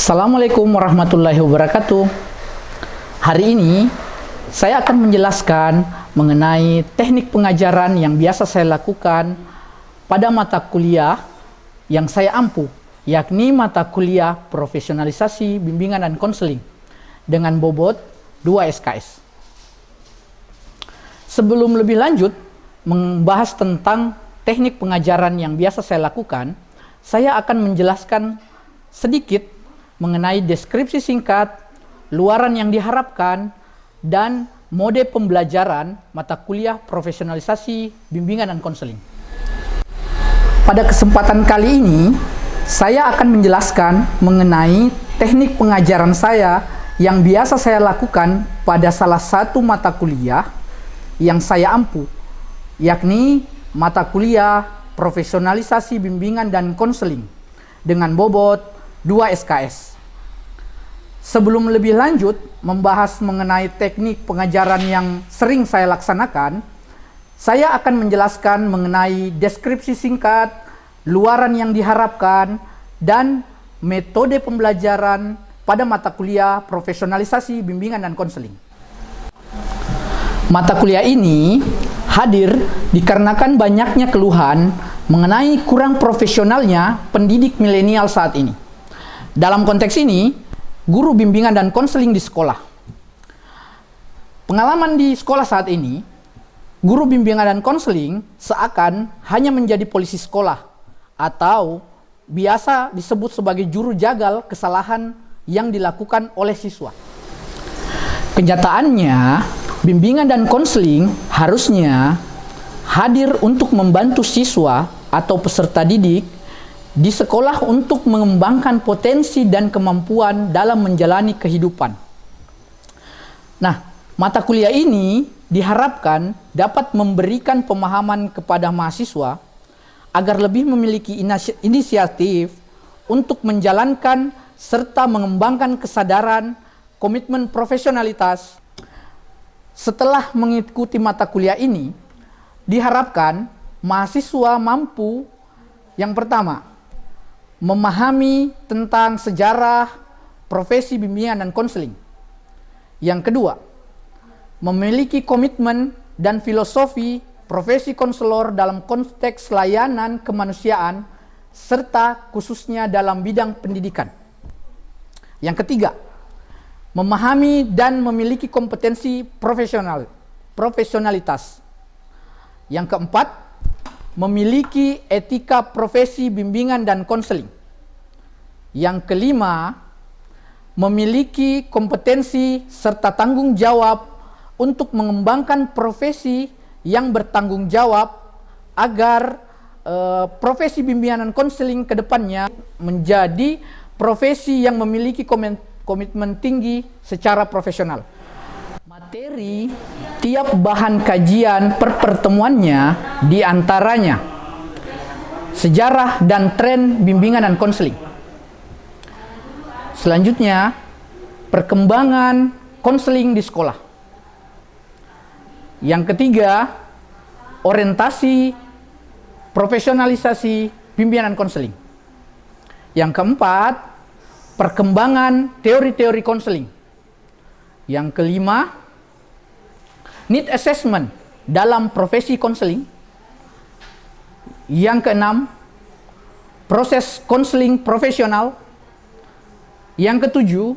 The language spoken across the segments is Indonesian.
Assalamualaikum warahmatullahi wabarakatuh. Hari ini saya akan menjelaskan mengenai teknik pengajaran yang biasa saya lakukan pada mata kuliah yang saya ampu, yakni mata kuliah profesionalisasi, bimbingan dan konseling dengan bobot 2 SKS. Sebelum lebih lanjut membahas tentang teknik pengajaran yang biasa saya lakukan, saya akan menjelaskan sedikit mengenai deskripsi singkat, luaran yang diharapkan, dan mode pembelajaran mata kuliah profesionalisasi, bimbingan dan konseling. Pada kesempatan kali ini, saya akan menjelaskan mengenai teknik pengajaran saya yang biasa saya lakukan pada salah satu mata kuliah yang saya ampu, yakni mata kuliah profesionalisasi, bimbingan dan konseling dengan bobot 2 SKS. Sebelum lebih lanjut membahas mengenai teknik pengajaran yang sering saya laksanakan, saya akan menjelaskan mengenai deskripsi singkat, luaran yang diharapkan, dan metode pembelajaran pada mata kuliah profesionalisasi, bimbingan dan konseling. Mata kuliah ini hadir dikarenakan banyaknya keluhan mengenai kurang profesionalnya pendidik milenial saat ini. Dalam konteks ini, guru bimbingan dan konseling di sekolah. Pengalaman di sekolah saat ini, guru bimbingan dan konseling seakan hanya menjadi polisi sekolah atau biasa disebut sebagai juru jagal kesalahan yang dilakukan oleh siswa. Kenyataannya, bimbingan dan konseling harusnya hadir untuk membantu siswa atau peserta didik di sekolah untuk mengembangkan potensi dan kemampuan dalam menjalani kehidupan. Nah, mata kuliah ini diharapkan dapat memberikan pemahaman kepada mahasiswa agar lebih memiliki inisiatif untuk menjalankan serta mengembangkan kesadaran, komitmen profesionalitas. Setelah mengikuti mata kuliah ini, diharapkan mahasiswa mampu yang pertama, memahami tentang sejarah profesi bimbingan dan konseling. Yang kedua, memiliki komitmen dan filosofi profesi konselor dalam konteks layanan kemanusiaan serta khususnya dalam bidang pendidikan. Yang ketiga, memahami dan memiliki kompetensi profesionalitas. Yang keempat, memiliki etika profesi bimbingan dan konseling. Yang kelima, memiliki kompetensi serta tanggung jawab untuk mengembangkan profesi yang bertanggung jawab agar profesi bimbingan dan konseling ke depannya menjadi profesi yang memiliki komitmen tinggi secara profesional. Materi tiap bahan kajian per pertemuannya diantaranya sejarah dan tren bimbingan dan konseling. Selanjutnya, perkembangan konseling di sekolah. Yang ketiga, orientasi profesionalisasi bimbingan dan konseling. Yang keempat, perkembangan teori-teori konseling. Yang kelima, need assessment dalam profesi konseling. Yang keenam, proses konseling profesional. Yang ketujuh,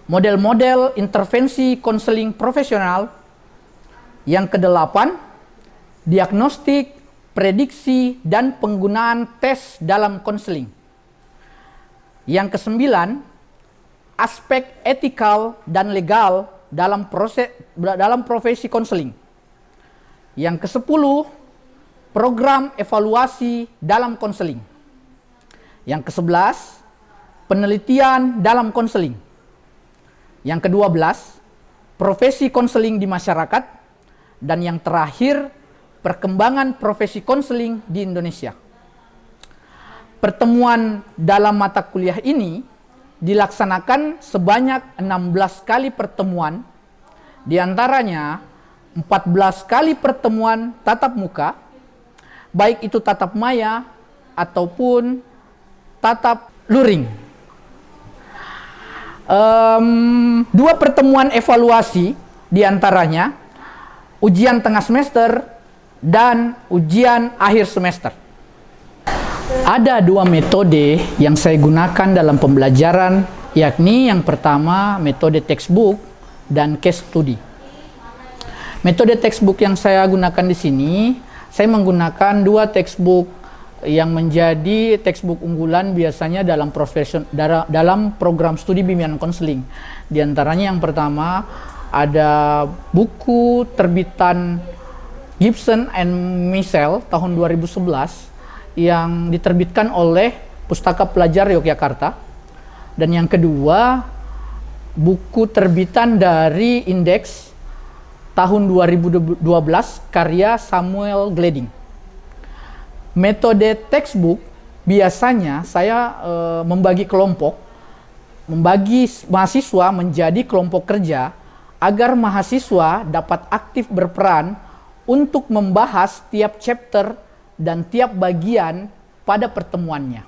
model-model intervensi konseling profesional. Yang kedelapan, diagnostik, prediksi, dan penggunaan tes dalam konseling. Yang kesembilan, aspek etikal dan legal dalam profesi konseling. Yang ke-10, program evaluasi dalam konseling. Yang ke-11, penelitian dalam konseling. Yang ke-12, profesi konseling di masyarakat. Dan yang terakhir, perkembangan profesi konseling di Indonesia. Pertemuan dalam mata kuliah ini dilaksanakan sebanyak 16 kali pertemuan, diantaranya 14 kali pertemuan tatap muka, baik itu tatap maya ataupun tatap luring. Dua pertemuan evaluasi diantaranya ujian tengah semester dan ujian akhir semester. Ada dua metode yang saya gunakan dalam pembelajaran, yakni yang pertama metode textbook dan case study. Metode textbook yang saya gunakan di sini, saya menggunakan dua textbook yang menjadi textbook unggulan biasanya dalam program studi bimbingan konseling. Di antaranya yang pertama ada buku terbitan Gibson and Michel tahun 2011 yang diterbitkan oleh Pustaka Pelajar Yogyakarta. Dan yang kedua, buku terbitan dari Index tahun 2012 karya Samuel Gleding. Metode textbook biasanya saya membagi mahasiswa menjadi kelompok kerja agar mahasiswa dapat aktif berperan untuk membahas tiap chapter dan tiap bagian pada pertemuannya.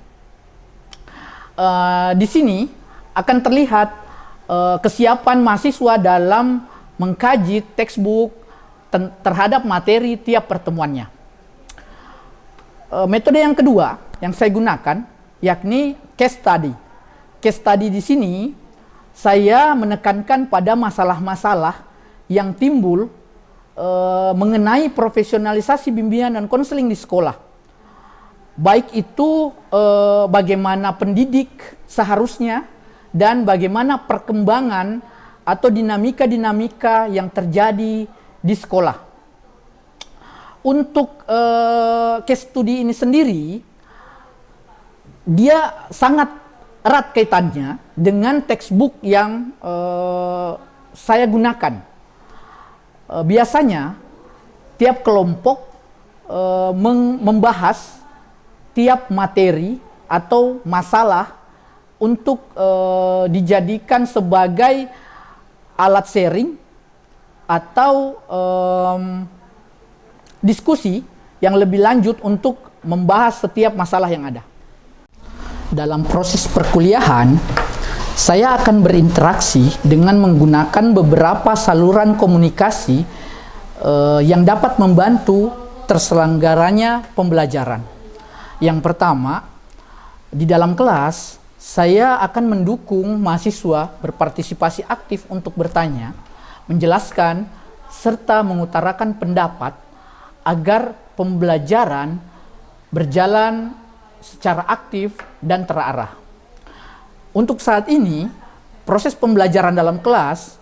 Di sini akan terlihat kesiapan mahasiswa dalam mengkaji textbook terhadap materi tiap pertemuannya. Metode yang kedua yang saya gunakan yakni case study. Case study di sini saya menekankan pada masalah-masalah yang timbul mengenai profesionalisasi bimbingan dan konseling di sekolah. Baik itu bagaimana pendidik seharusnya dan bagaimana perkembangan atau dinamika-dinamika yang terjadi di sekolah. Untuk case study ini sendiri, dia sangat erat kaitannya dengan textbook yang saya gunakan. Biasanya tiap kelompok membahas tiap materi atau masalah untuk dijadikan sebagai alat sharing atau diskusi yang lebih lanjut untuk membahas setiap masalah yang ada. Dalam proses perkuliahan, saya akan berinteraksi dengan menggunakan beberapa saluran komunikasi yang dapat membantu terselenggaranya pembelajaran. Yang pertama, di dalam kelas, saya akan mendukung mahasiswa berpartisipasi aktif untuk bertanya, menjelaskan, serta mengutarakan pendapat agar pembelajaran berjalan secara aktif dan terarah. Untuk saat ini, proses pembelajaran dalam kelas,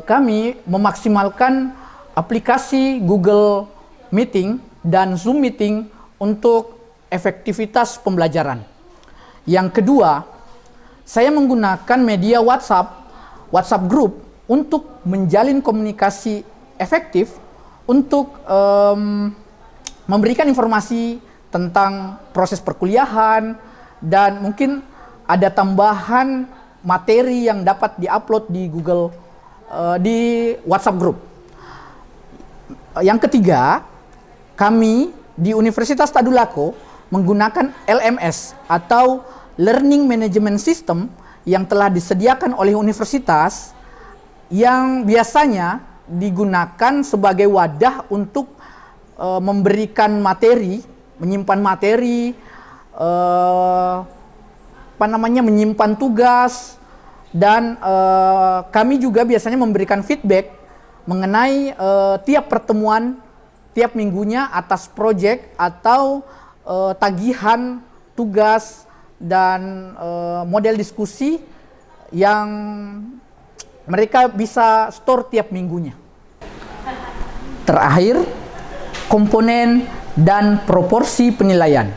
kami memaksimalkan aplikasi Google Meeting dan Zoom Meeting untuk efektivitas pembelajaran. Yang kedua, saya menggunakan media WhatsApp Group untuk menjalin komunikasi efektif untuk memberikan informasi tentang proses perkuliahan dan mungkin ada tambahan materi yang dapat diupload di di WhatsApp Group. Yang ketiga, kami di Universitas Tadulako menggunakan LMS atau Learning Management System yang telah disediakan oleh universitas yang biasanya digunakan sebagai wadah untuk memberikan materi, menyimpan materi, menyimpan tugas, dan kami juga biasanya memberikan feedback mengenai tiap pertemuan, tiap minggunya atas proyek atau tagihan tugas dan model diskusi yang mereka bisa store tiap minggunya. Terakhir, komponen dan proporsi penilaian.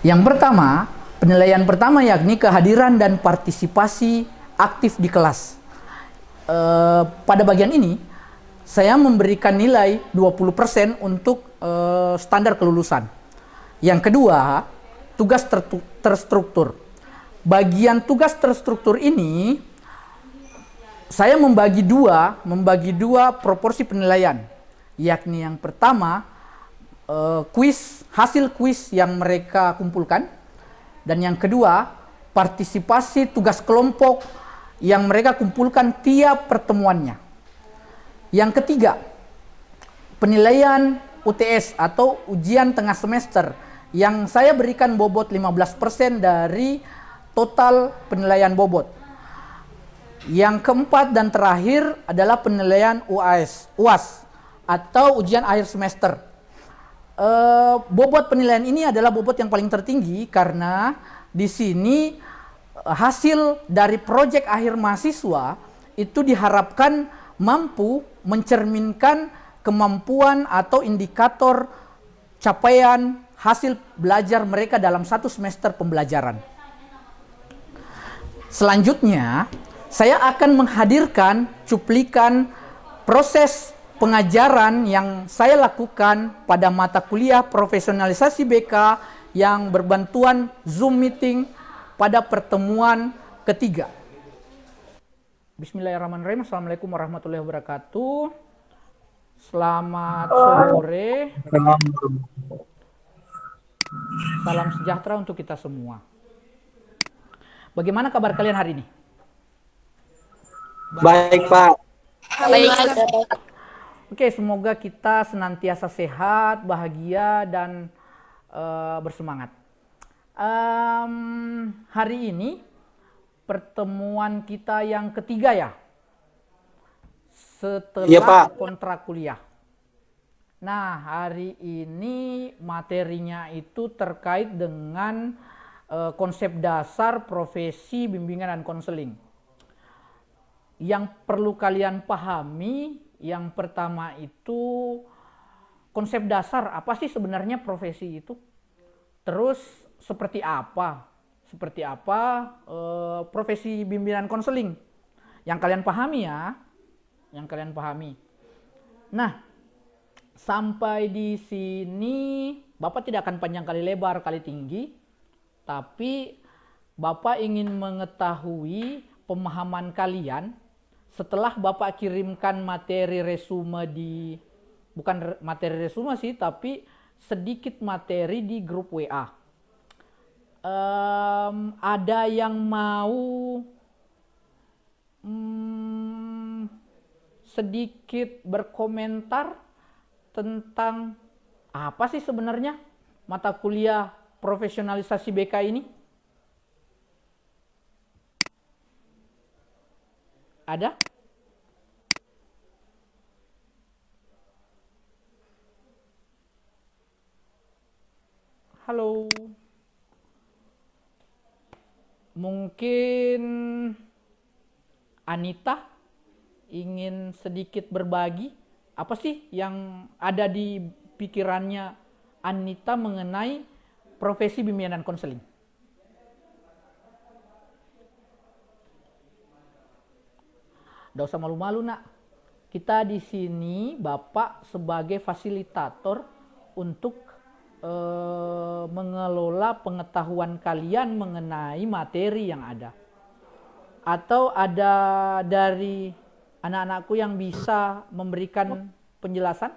Yang pertama, penilaian pertama yakni kehadiran dan partisipasi aktif di kelas. Pada bagian ini, saya memberikan nilai 20% untuk standar kelulusan. Yang kedua, tugas terstruktur. Bagian tugas terstruktur ini, saya membagi dua proporsi penilaian. Yakni yang pertama, hasil kuis yang mereka kumpulkan. Dan yang kedua, partisipasi tugas kelompok yang mereka kumpulkan tiap pertemuannya. Yang ketiga, penilaian UTS atau ujian tengah semester yang saya berikan bobot 15% dari total penilaian bobot. Yang keempat dan terakhir adalah penilaian UAS atau ujian akhir semester. Bobot penilaian ini adalah bobot yang paling tertinggi karena di sini hasil dari proyek akhir mahasiswa itu diharapkan mampu mencerminkan kemampuan atau indikator capaian hasil belajar mereka dalam satu semester pembelajaran. Selanjutnya, saya akan menghadirkan cuplikan proses pengajaran yang saya lakukan pada mata kuliah profesionalisasi BK yang berbantuan Zoom meeting pada pertemuan ketiga. Bismillahirrahmanirrahim. Assalamualaikum warahmatullahi wabarakatuh. Selamat sore. Salam sejahtera untuk kita semua. Bagaimana kabar kalian hari ini? Baik, Pak. Baik. Oke, semoga kita senantiasa sehat, bahagia, dan bersemangat. Hari ini pertemuan kita yang ketiga ya, setelah Iya, Pak. kontrak kuliah. Nah, hari ini materinya itu terkait dengan konsep dasar profesi bimbingan dan konseling. Yang perlu kalian pahami, yang pertama itu konsep dasar, apa sih sebenarnya profesi itu? Terus seperti apa profesi bimbingan konseling? Yang kalian pahami ya, yang kalian pahami. Nah, sampai di sini Bapak tidak akan panjang kali lebar kali tinggi, tapi Bapak ingin mengetahui pemahaman kalian setelah Bapak kirimkan materi resume bukan materi resume sih, tapi sedikit materi di grup WA. Ada yang mau sedikit berkomentar tentang apa sih sebenarnya mata kuliah profesionalisasi BK ini? Ada? Halo. Mungkin Anita ingin sedikit berbagi apa sih yang ada di pikirannya Anita mengenai profesi bimbingan dan konseling? Nggak usah malu-malu, Nak. Kita di sini Bapak sebagai fasilitator untuk mengelola pengetahuan kalian mengenai materi yang ada. Atau ada dari anak-anakku yang bisa memberikan penjelasan?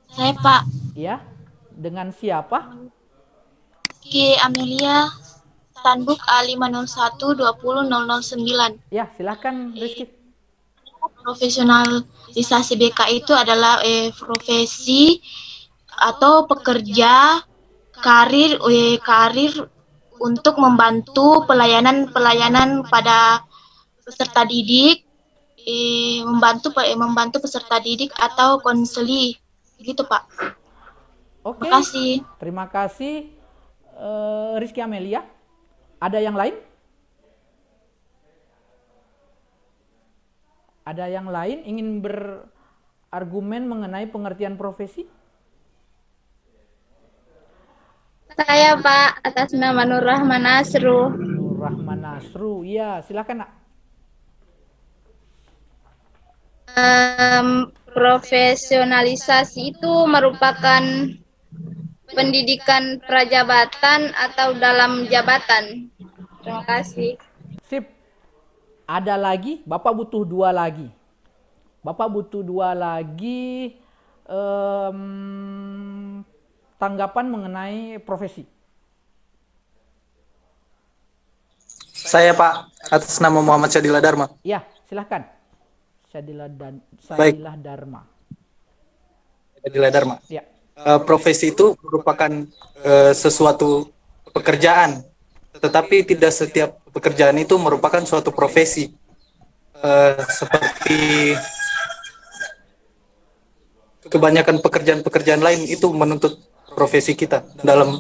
Saya Pak Ya, dengan siapa? Ki Amelia Tanbuk A501-20009. Ya, silakan Rizky. Profesionalisasi BK itu adalah profesi atau pekerja karir untuk membantu pelayanan pada peserta didik, membantu peserta didik atau konseli, gitu Pak. Oke. Terima kasih. Terima kasih Rizky Amelia. Ada yang lain? Ada yang lain ingin berargumen mengenai pengertian profesi? Saya Pak, atas nama Nur Rahman Nasru. Nur Rahman Nasru, iya silakan Nak. Profesionalisasi itu merupakan pendidikan prajabatan atau dalam jabatan. Terima kasih. Sip. Ada lagi? Bapak butuh dua lagi. Bapak butuh dua lagi tanggapan mengenai profesi. Saya, Pak. Atas nama Muhammad Syadila Dharma. Ya, silahkan. Baik. Syadilah Dharma. Syadila Dharma. Ya. Profesi itu merupakan sesuatu pekerjaan, tetapi tidak setiap pekerjaan itu merupakan suatu profesi. Seperti kebanyakan pekerjaan-pekerjaan lain itu menuntut profesi kita dalam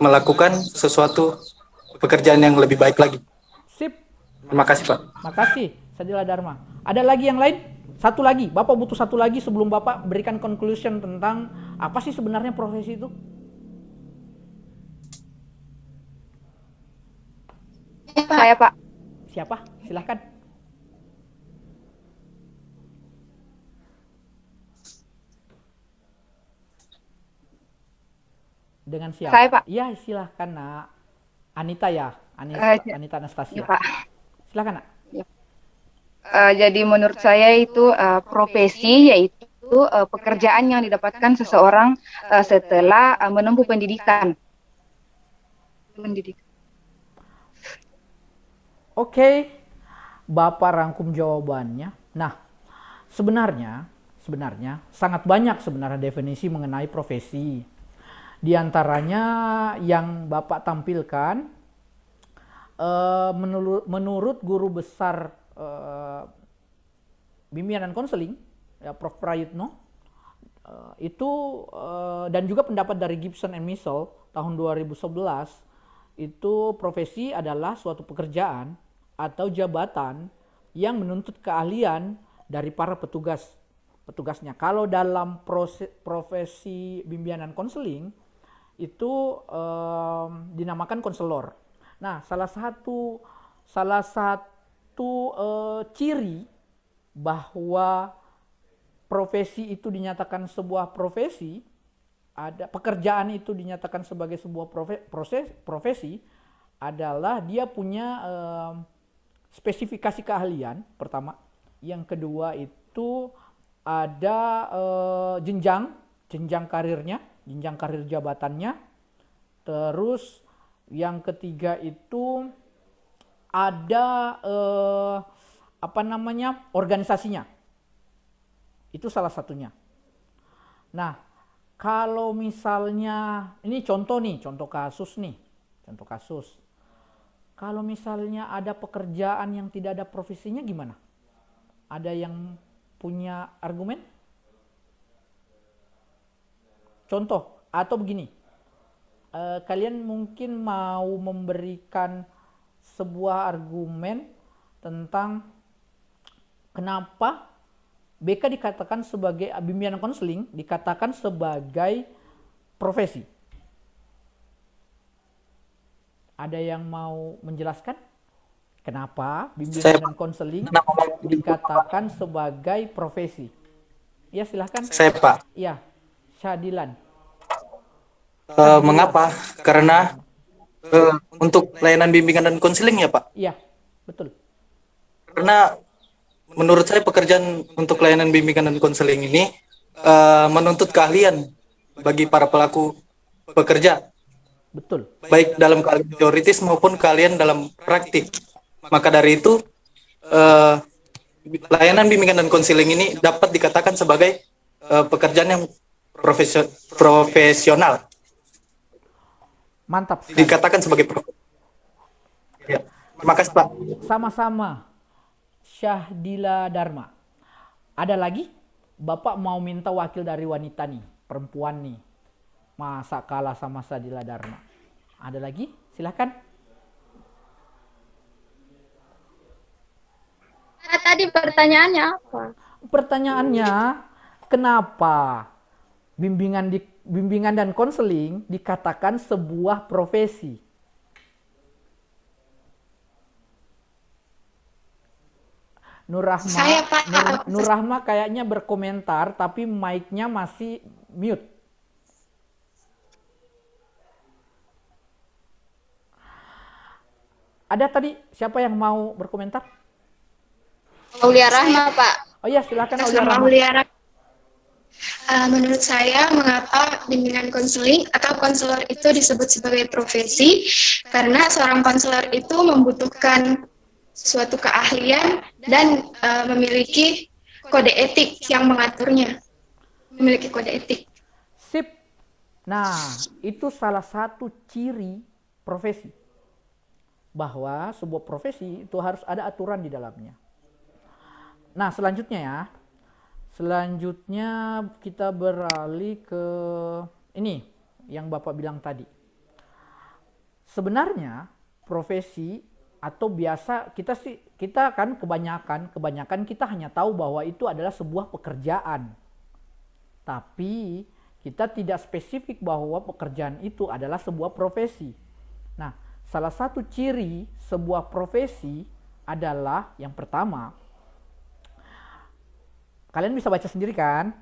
melakukan sesuatu pekerjaan yang lebih baik lagi. Sip. Terima kasih, Pak. Makasih, Syadila Dharma. Ada lagi yang lain? Satu lagi. Bapak butuh satu lagi sebelum Bapak berikan conclusion tentang apa sih sebenarnya profesi itu? Saya, Pak. Siapa? Silahkan. Dengan siapa? Saya, Pak. Iya, silahkan, Nak. Anita ya? Anita Anastasia. Ya, Pak. Silahkan, Nak. Jadi menurut saya itu profesi yaitu pekerjaan yang didapatkan seseorang setelah menempuh pendidikan. Oke, Bapak rangkum jawabannya. Nah, sebenarnya sangat banyak sebenarnya definisi mengenai profesi. Di antaranya yang Bapak tampilkan, menurut guru besar bimbingan dan konseling, ya, Prof. Prayitno, itu dan juga pendapat dari Gibson and Mitchell tahun 2011, itu profesi adalah suatu pekerjaan atau jabatan yang menuntut keahlian dari para petugasnya. Kalau dalam profesi bimbingan dan konseling itu dinamakan konselor. Nah, salah satu ciri bahwa profesi itu dinyatakan sebuah profesi, ada pekerjaan itu dinyatakan sebagai sebuah profesi adalah dia punya spesifikasi keahlian pertama. Yang kedua itu ada jenjang karirnya, jenjang karir jabatannya. Terus yang ketiga itu ada organisasinya. Itu salah satunya. Nah, kalau misalnya ini contoh kasus. Kalau misalnya ada pekerjaan yang tidak ada profesinya gimana? Ada yang punya argumen? Contoh atau begini. Kalian mungkin mau memberikan sebuah argumen tentang kenapa BK dikatakan sebagai bimbingan konseling, dikatakan sebagai profesi. Ada yang mau menjelaskan kenapa bimbingan dan konseling dikatakan sebagai profesi? Ya, silahkan. Saya, Pak. Ya, Syadilan. Mengapa? Karena untuk layanan bimbingan dan konseling ya, Pak. Iya, betul. Karena menurut saya pekerjaan untuk layanan bimbingan dan konseling ini menuntut keahlian bagi para pelaku pekerja. Betul. Baik dalam keahlian teoritis maupun keahlian dalam praktik. Maka dari itu layanan bimbingan dan konseling ini dapat dikatakan sebagai pekerjaan yang profesional. Mantap sekali. Dikatakan sebagai profesi. Ya. Terima kasih, Pak. Sama-sama. Syadila Dharma. Ada lagi? Bapak mau minta wakil dari wanita nih, perempuan nih. Masa kalah sama Syadila Dharma? Ada lagi? Silahkan. Tadi pertanyaannya apa? Pertanyaannya, kenapa bimbingan dan konseling dikatakan sebuah profesi? Saya, Pak. Nur Rahma kayaknya berkomentar tapi mic-nya masih mute. Ada tadi siapa yang mau berkomentar? Aulia Rahma, Pak. Oh iya, silakan Aulia Nama Rahma. Aulia Rahma. Menurut saya, mengapa bimbingan konseling atau konselor itu disebut sebagai profesi? Karena seorang konselor itu membutuhkan suatu keahlian dan memiliki kode etik yang mengaturnya. Memiliki kode etik. Sip. Nah, itu salah satu ciri profesi. Bahwa sebuah profesi itu harus ada aturan di dalamnya. Nah, selanjutnya ya. Selanjutnya kita beralih ke ini yang Bapak bilang tadi. Sebenarnya profesi atau biasa kita kan kebanyakan kita hanya tahu bahwa itu adalah sebuah pekerjaan. Tapi kita tidak spesifik bahwa pekerjaan itu adalah sebuah profesi. Nah, salah satu ciri sebuah profesi adalah yang pertama, kalian bisa baca sendiri kan?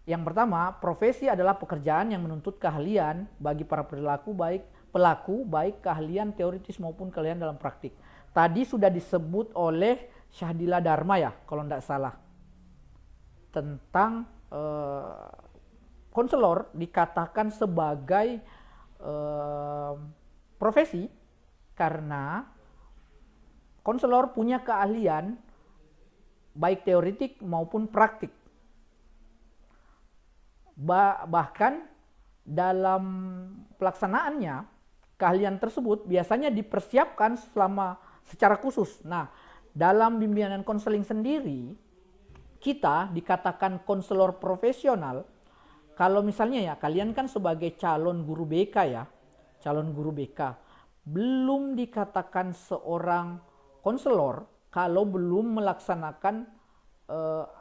Yang pertama, profesi adalah pekerjaan yang menuntut keahlian bagi para pelaku baik keahlian teoritis maupun keahlian dalam praktik. Tadi sudah disebut oleh Syahdila Dharma ya, kalau tidak salah. Tentang konselor dikatakan sebagai profesi karena konselor punya keahlian baik teoritik maupun praktik. Bahkan dalam pelaksanaannya keahlian tersebut biasanya dipersiapkan secara khusus. Nah, dalam bimbingan konseling sendiri kita dikatakan konselor profesional kalau misalnya ya kalian kan sebagai calon guru BK ya, calon guru BK belum dikatakan seorang konselor kalau belum melaksanakan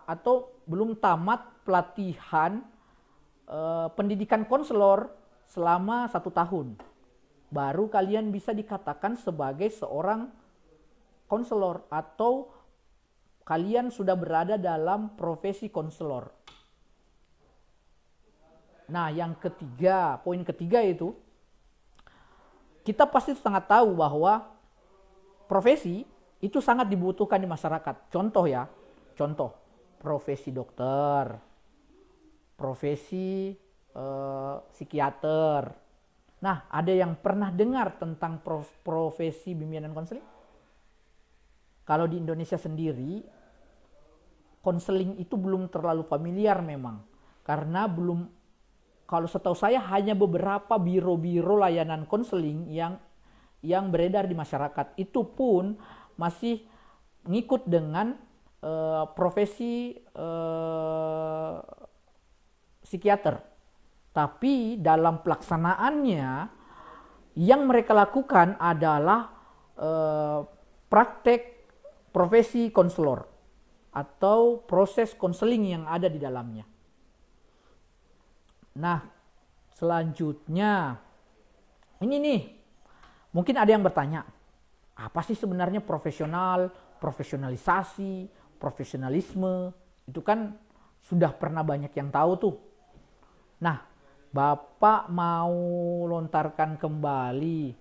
atau belum tamat pelatihan pendidikan konselor selama 1 tahun. Baru kalian bisa dikatakan sebagai seorang konselor atau kalian sudah berada dalam profesi konselor. Nah, yang ketiga, poin ketiga itu kita pasti sangat tahu bahwa profesi itu sangat dibutuhkan di masyarakat. Contoh ya, profesi dokter, profesi psikiater. Nah, ada yang pernah dengar tentang profesi bimbingan konseling? Kalau di Indonesia sendiri, konseling itu belum terlalu familiar memang. Karena kalau setahu saya hanya beberapa biro-biro layanan konseling yang beredar di masyarakat. Itu pun masih ngikut dengan profesi psikiater. Tapi dalam pelaksanaannya yang mereka lakukan adalah praktek profesi konselor atau proses konseling yang ada di dalamnya. Nah, selanjutnya ini nih, mungkin ada yang bertanya, apa sih sebenarnya profesionalisasi, profesionalisme? Itu kan sudah pernah banyak yang tahu tuh. Nah, Bapak mau lontarkan kembali,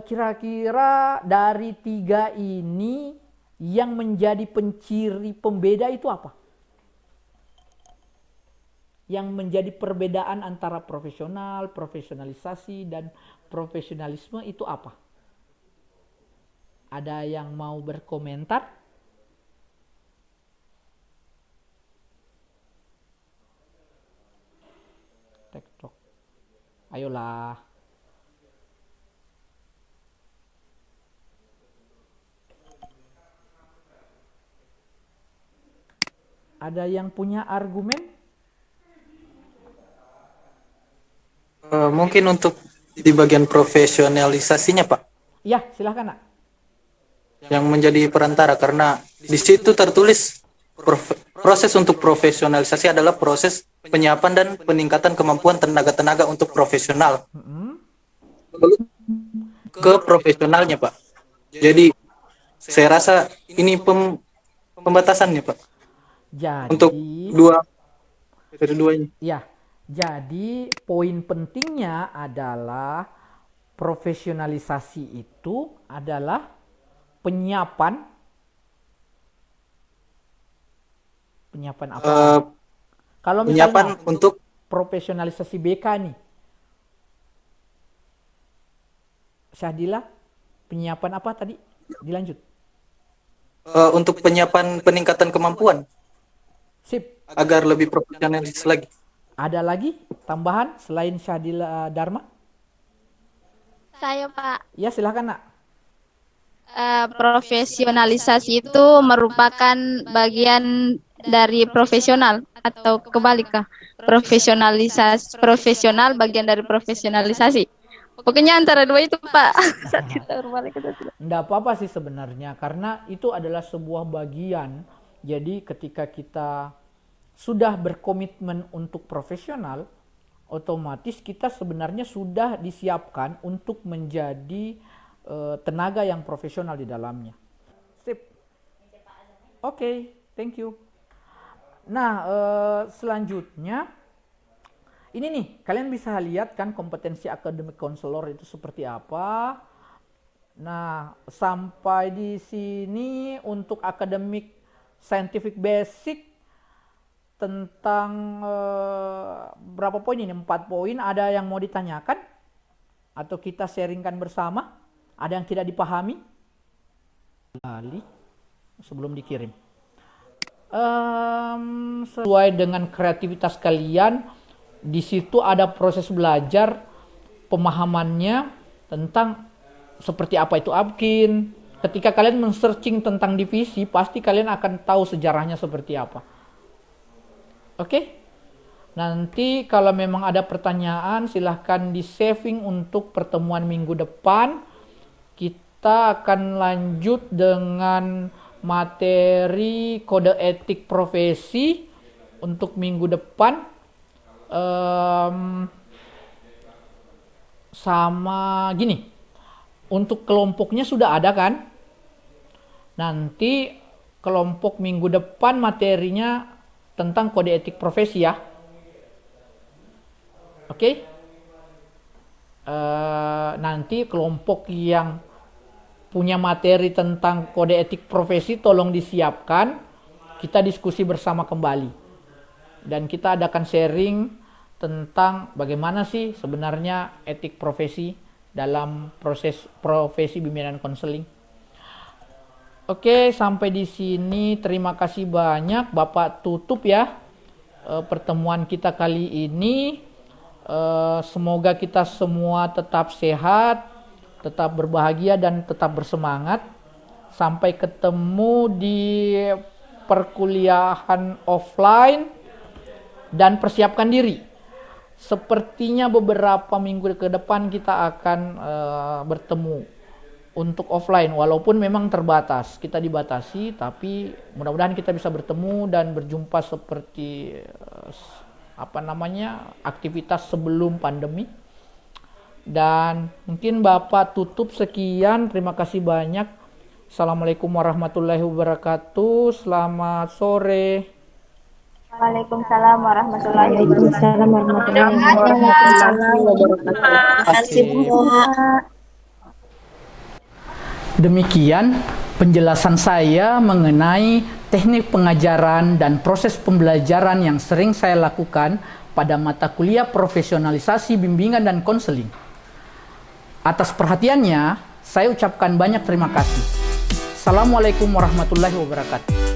kira-kira dari 3 ini yang menjadi penciri pembeda itu apa? Yang menjadi perbedaan antara profesional, profesionalisasi, dan profesionalisme itu apa? Ada yang mau berkomentar? TikTok. Ayolah. Ada yang punya argumen? Mungkin untuk di bagian profesionalisasinya, Pak. Ya, silahkan, Nak. Yang menjadi perantara karena di situ tertulis proses untuk profesionalisasi adalah proses penyiapan dan peningkatan kemampuan tenaga-tenaga untuk profesional. Ke profesionalnya, Pak. Jadi saya rasa ini pembatasannya, Pak. Jadi Untuk keduanya. ya, jadi poin pentingnya adalah profesionalisasi itu adalah penyiapan apa? Kalau Penyiapan misalnya untuk profesionalisasi BK nih, Syahdila, penyiapan apa tadi? Dilanjut. Untuk penyiapan peningkatan kemampuan Sip. agar lebih profesionalis lagi. Ada lagi tambahan selain Syadila Dharma? Saya Pak, Ya silahkan nak. profesionalisasi itu merupakan bagian dari profesional atau kebalik kah? Profesional bagian dari profesionalisasi. Pokoknya antara dua itu Pak. Saat kita berbalik itu tidak. Nggak apa-apa sih sebenarnya, karena itu adalah sebuah bagian. Jadi ketika kita sudah berkomitmen untuk profesional, otomatis kita sebenarnya sudah disiapkan untuk menjadi tenaga yang profesional di dalamnya. Sip. Oke, thank you. Nah, selanjutnya ini nih, kalian bisa lihat kan kompetensi akademik konselor itu seperti apa. Nah, sampai di sini untuk akademik scientific basic tentang berapa poin ini? 4 poin. Ada yang mau ditanyakan? Atau kita sharingkan bersama? Ada yang tidak dipahami? Sebelum dikirim. Sesuai dengan kreativitas kalian, di situ ada proses belajar pemahamannya tentang seperti apa itu Apkin. Ketika kalian men-searching tentang divisi, pasti kalian akan tahu sejarahnya seperti apa. Oke? Nanti kalau memang ada pertanyaan, silahkan di-saving untuk pertemuan minggu depan. Kita akan lanjut dengan materi kode etik profesi untuk minggu depan. Sama gini, untuk kelompoknya sudah ada kan? Nanti kelompok minggu depan materinya tentang kode etik profesi ya. Oke? Nanti kelompok yang punya materi tentang kode etik profesi tolong disiapkan. Kita diskusi bersama kembali. Dan kita adakan sharing tentang bagaimana sih sebenarnya etik profesi dalam proses profesi bimbingan konseling. Oke, sampai di sini terima kasih banyak. Bapak tutup ya pertemuan kita kali ini. Semoga kita semua tetap sehat, tetap berbahagia dan tetap bersemangat. Sampai ketemu di perkuliahan offline dan persiapkan diri. Sepertinya beberapa minggu ke depan kita akan bertemu untuk offline, walaupun memang terbatas, kita dibatasi, tapi mudah-mudahan kita bisa bertemu dan berjumpa seperti aktivitas sebelum pandemi. Dan mungkin Bapak tutup sekian, terima kasih banyak. Assalamualaikum warahmatullahi wabarakatuh. Selamat sore. Waalaikumsalam warahmatullahi wabarakatuh. Demikian penjelasan saya mengenai teknik pengajaran dan proses pembelajaran yang sering saya lakukan pada mata kuliah profesionalisasi bimbingan dan konseling. Atas perhatiannya, saya ucapkan banyak terima kasih. Assalamualaikum warahmatullahi wabarakatuh.